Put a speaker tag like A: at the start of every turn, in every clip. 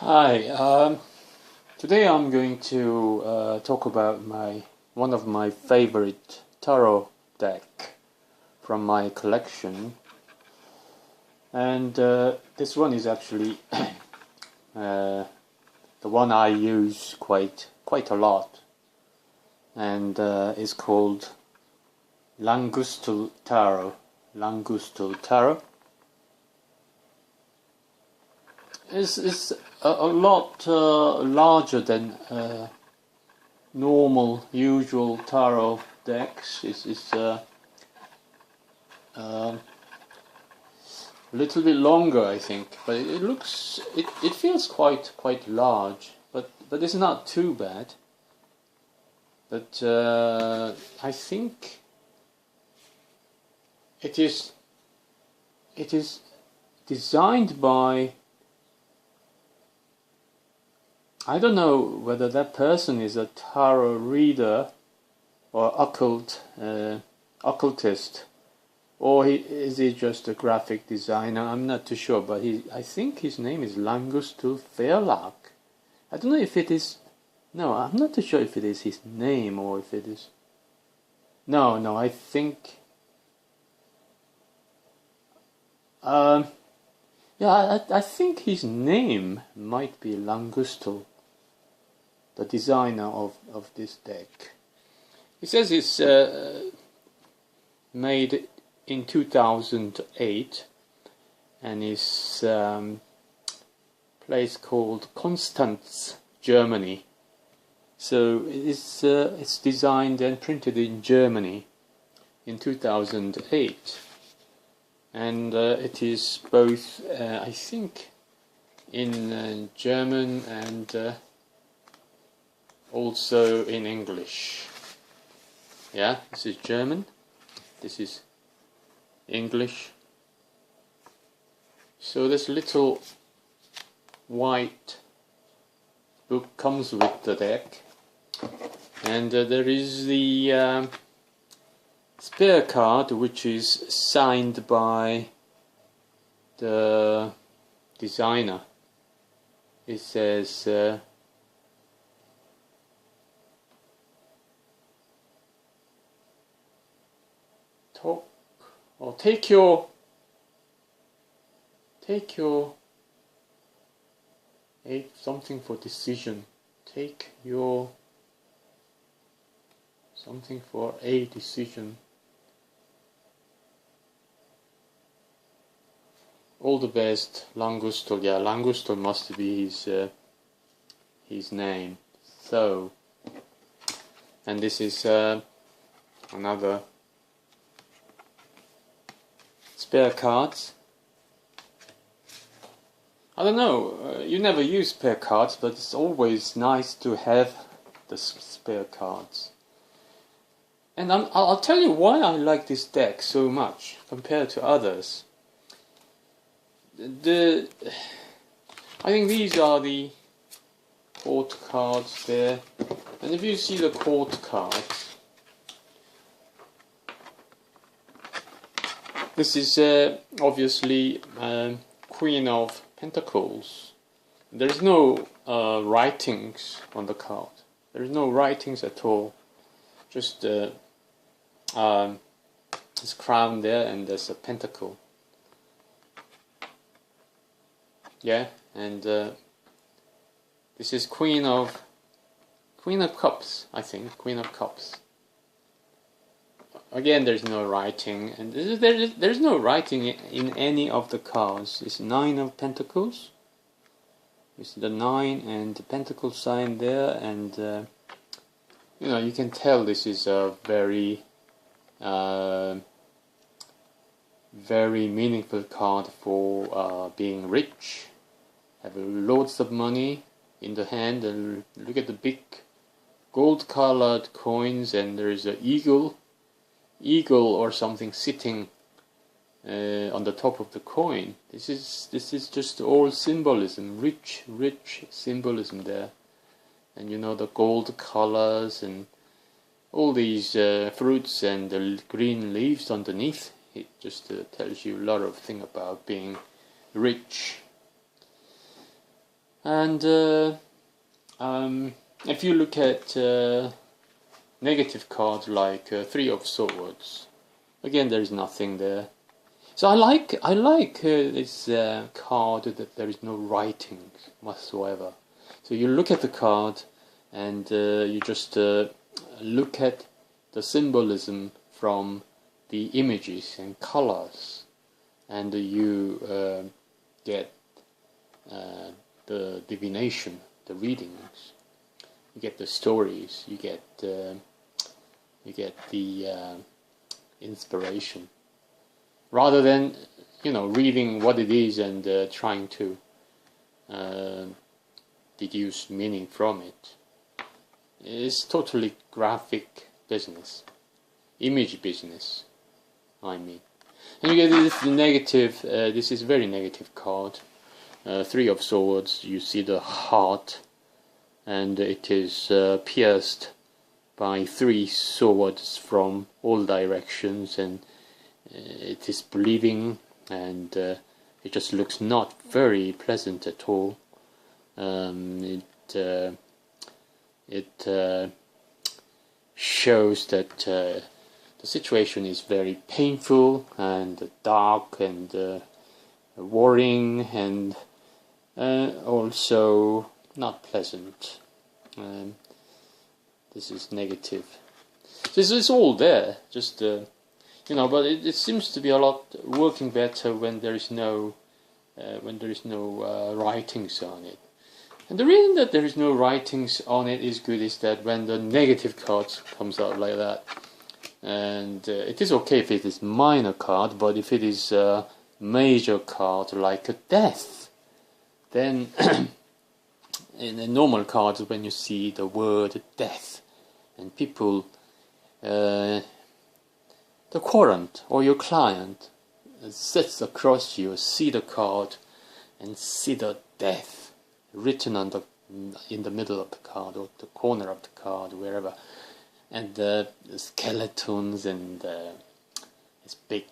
A: Hi, today I'm going to talk about one of my favorite tarot deck from my collection, and this one is actually the one I use quite a lot, and is called LANGUSTL Tarot. LANGUSTL Tarot is a lot larger than normal, usual tarot decks. It's a little bit longer, I think, but it feels quite large, but it's not too bad. But I think it is designed by, I don't know whether that person is a tarot reader or occultist, or is he just a graphic designer? I'm not too sure, but I think his name is LANGUSTL Verlag. I don't know if it is. No, I'm not too sure if it is his name or if it is. No, I think. Yeah, I think his name might be LANGUSTL, the designer of this deck. He says it's made in 2008 and is place called Constance, Germany. So it's designed and printed in Germany in 2008, and it is both I think in German and also in English. Yeah, this is German, this is English. So this little white book comes with the deck, and there is the spare card, which is signed by the designer. It says take your something for decision. Take your something for a decision. All the best, LANGUSTL. Yeah, LANGUSTL must be his name. So, and this is another spare cards. I don't know, you never use spare cards, but it's always nice to have the spare cards. And I'll tell you why I like this deck so much compared to others. I think these are the court cards there, and if you see the court cards, this is obviously Queen of Pentacles. There is no writings on the card. There is no writings at all. Just this crown there, and there's a pentacle. Yeah, and this is Queen of Cups, I think. Queen of Cups. Again, there's no writing, and there's no writing in any of the cards. It's Nine of Pentacles. It's the 9 and the pentacle sign there, and you know, you can tell this is a very meaningful card for being rich, have loads of money in the hand, and look at the big gold-colored coins, and there is an eagle or something sitting on the top of the coin. This is just all symbolism, rich symbolism there, and you know, the gold colors and all these fruits and the green leaves underneath. It just tells you a lot of things about being rich. And if you look at negative cards like Three of Swords, again there is nothing there. So I like this card that there is no writing whatsoever. So you look at the card and you just look at the symbolism from the images and colors, and you get the divination, the readings. You get the stories. You get the inspiration, rather than reading what it is and trying to deduce meaning from it. It's totally graphic business, image business, I mean. And you get this negative, this is very negative card. Three of Swords, you see the heart, and it is pierced by three swords from all directions, and it is bleeding, and it just looks not very pleasant at all. It shows that the situation is very painful and dark and worrying, and also not pleasant. This is negative. This is all there, just but it seems to be a lot working better when there is no writings on it. And the reason that there is no writings on it is good is that when the negative cards comes out like that, and it is okay if it is minor card, but if it is a major card like a death, then in the normal cards when you see the word death and people, the querent or your client sits across you, see the card and see the death written in the middle of the card or the corner of the card, wherever, and the skeletons and this big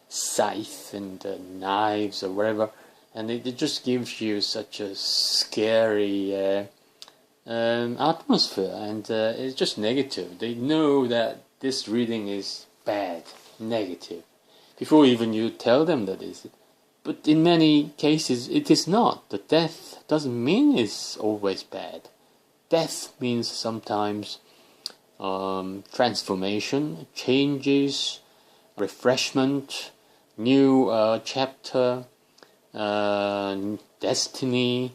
A: scythe and knives or whatever, and it just gives you such a scary atmosphere, and it's just negative. They know that this reading is bad, negative, before even you tell them that it is. But in many cases it is not. The death doesn't mean it's always bad. Death means sometimes transformation, changes, refreshment, new chapter, destiny.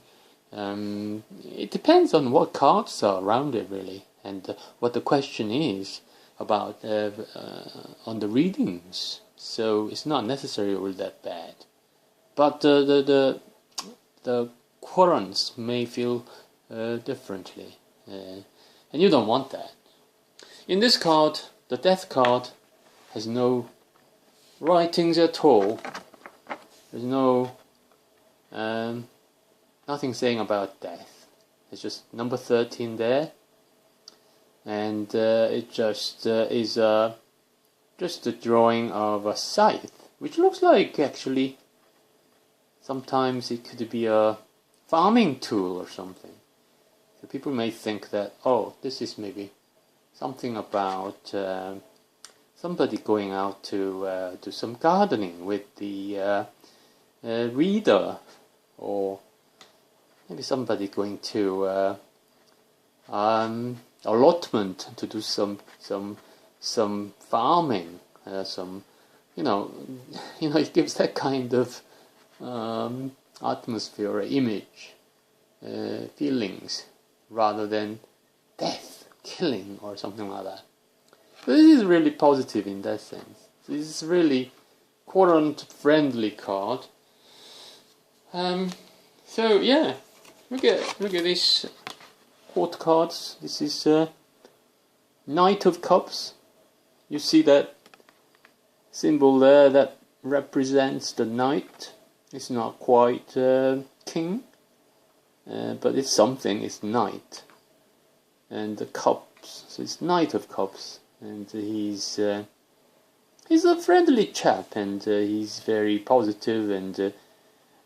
A: It depends on what cards are around it, really, and what the question is about on the readings. So it's not necessarily all that bad. But the querents may feel differently, and you don't want that. In this card, the death card has no writings at all. There's no nothing saying about death. It's just number 13 there, and it just is just a drawing of a scythe, which looks like actually. Sometimes it could be a farming tool or something. So people may think that, oh, this is maybe something about somebody going out to do some gardening with the reader, or maybe somebody going to allotment to do some farming, it gives that kind of atmosphere, image, feelings, rather than death, killing, or something like that. So this is really positive in that sense. This is really querent-friendly card. So yeah, look at these court cards. This is Knight of Cups. You see that symbol there that represents the knight. It's not quite king, but it's something. It's knight, and the cups. So it's Knight of Cups, and he's a friendly chap, and he's very positive, and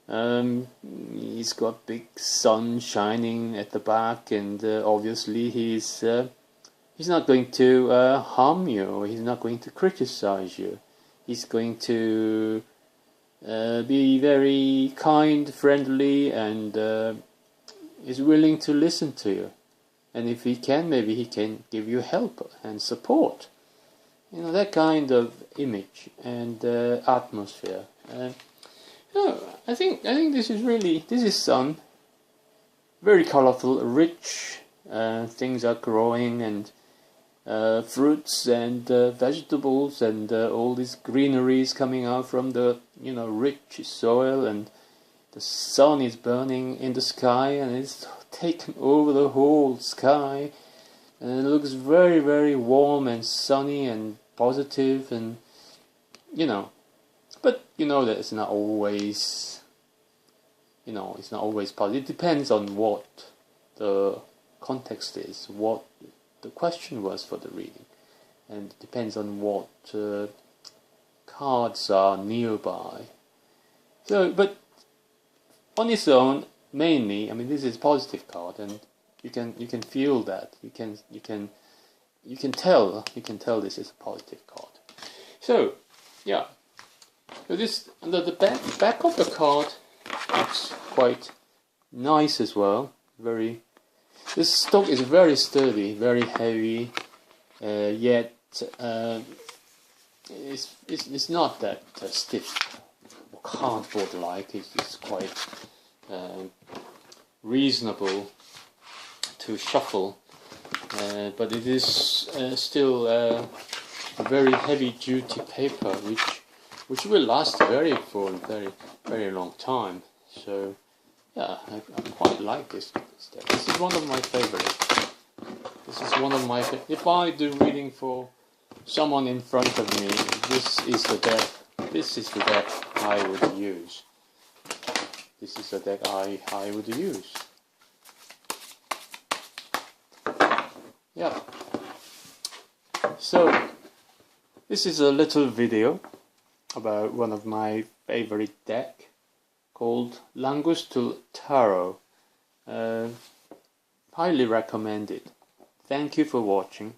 A: He's got big sun shining at the back, and obviously he's not going to harm you. He's not going to criticize you. He's going to be very kind, friendly, and is willing to listen to you. And if he can, maybe he can give you help and support. You know, that kind of image and atmosphere. I think this is sun. Very colorful, rich. Things are growing, and fruits and vegetables, and all this greenery is coming out from the rich soil, and the sun is burning in the sky, and it's taken over the whole sky, and it looks very, very warm and sunny and positive, and but that it's not always positive. It depends on what the context is, what the question was for the reading, and it depends on what cards are nearby. So, but on its own, mainly, I mean, this is a positive card, and you can feel that. You can tell this is a positive card. So, yeah. So this, the back of the card looks quite nice as well. This stock is very sturdy, very heavy, yet it's not that stiff or cardboard-like. It's quite reasonable to shuffle, but it is still a very heavy-duty paper, which will last for a very long time. So yeah, I quite like this deck. This is one of my favorites. If I do reading for someone in front of me, this is the deck I would use. This is the deck I would use. Yeah. So this is a little video about one of my favorite deck called LANGUSTL Tarot. Highly recommended. Thank you for watching.